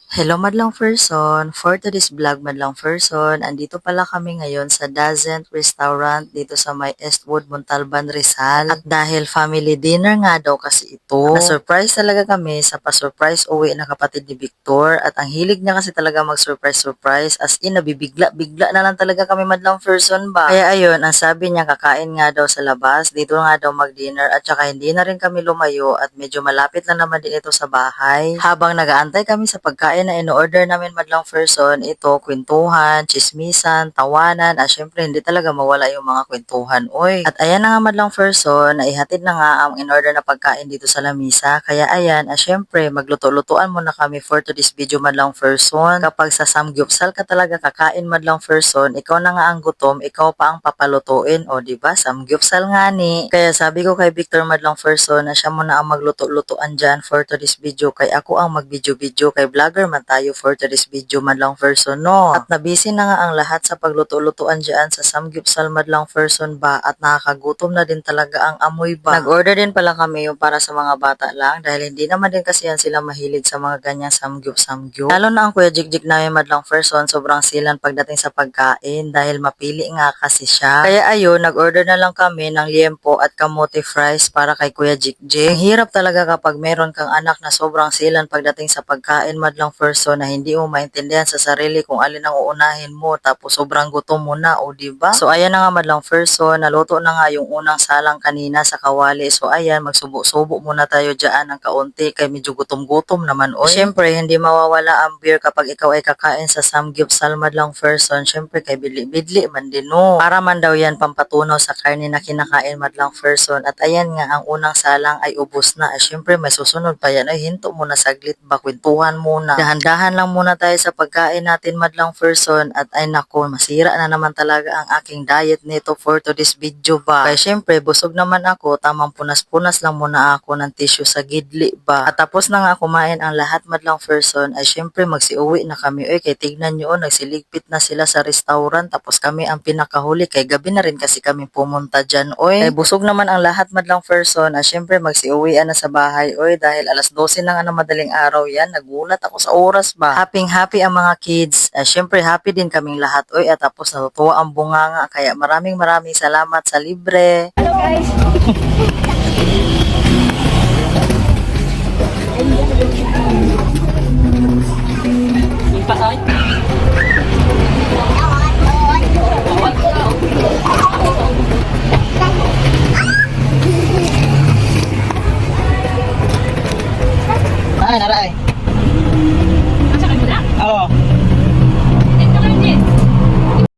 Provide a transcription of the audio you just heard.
Hello madlang person, for today's vlog madlang person, andito pala kami ngayon sa Dazent Restaurant dito sa may Eastwood, Montalban, Rizal. At dahil family dinner nga daw kasi ito, na-surprise talaga kami sa pa-surprise uwi ng kapatid ni Victor. At ang hilig niya kasi talaga mag-surprise as in nabibigla-bigla na lang talaga kami madlang person ba. Kaya ayun, ang sabi niya kakain nga daw sa labas, dito nga daw mag-dinner at saka hindi na rin kami lumayo at medyo malapit lang naman din ito sa bahay. Habang nagaantay kami sa pagkain na in-order namin madlang person, ito, kwentuhan, chismisan, tawanan, at syempre hindi talaga mawala yung mga kwentuhan, oy. At ayan na nga madlang person, naihatid na nga ang in-order na pagkain dito sa lamisa. Kaya ayan, syempre magluto-lutuan muna kami for today's video madlang person. Kapag sa samgyupsal ka talaga kakain madlang person, ikaw na nga ang gutom, ikaw pa ang papalutuin, o diba, samgyupsal nga ni. Kaya sabi ko kay Victor madlang person na siya muna ang magluto-lutuan dyan for today's video, kay ako ang mag-video-video, kay vlogger man tayo for today's video madlang person, no? At nabisi na nga ang lahat sa pagluto-lutuan dyan sa samgyupsal madlang person ba, at nakakagutom na din talaga ang amoy ba. Nag-order din pala kami yung para sa mga bata lang dahil hindi naman din kasi yan sila mahilig sa mga ganyang samgyup-samgyup. Lalo na ang Kuya Jigjig namin madlang person, sobrang silan pagdating sa pagkain dahil mapili nga kasi siya. Kaya ayun, nag-order na lang kami ng liempo at kamote fries para kay Kuya Jigjig. Ang hirap talaga kapag meron kang anak na sobrang silan pagdating sa pagkain madlang person na hindi mo maintindihan sa sarili kung alin ang uunahin mo tapos sobrang gutom mo na, o diba? So ayan na nga madlang person, naluto na nga yung unang salang kanina sa kawali. So ayan, magsubo-subo muna tayo dyan ng kaunti kay medyo gutom-gutom naman, oy. Siyempre, hindi mawawala ang beer kapag ikaw ay kakain sa samgyupsal madlang person. Siyempre, kay bidli-bidli man din, no? Para man daw yan pampatunaw sa karne na kinakain madlang person. At ayan nga, ang unang salang ay ubos na. Siyempre, may susunod pa yan. Ay, hinto muna saglit ba, kwentuhan muna. Dahan-dahan lang muna tayo sa pagkain natin madlang person. At ay nako, masira na naman talaga ang aking diet nito for today's video ba. Kaya syempre, busog naman ako, tamang punas-punas lang muna ako ng tissue sa gidli ba. At tapos na nga kumain ang lahat madlang person, ay syempre magsiuwi na kami. Oy, kay tignan nyo, nagsiligpit na sila sa restaurant, tapos kami ang pinakahuli, kay gabi na rin kasi kami pumunta dyan, oy. Ay busog naman ang lahat madlang person, ay syempre magsiuwian na sa bahay, oy, dahil alas 12 na nga na madaling araw yan. Nagulat ako sa oras ba. Happy ang mga kids. Syempre happy din kaming lahat, oy, at tapos natutuwa ang bunganga, kaya maraming salamat sa libre. Hello guys!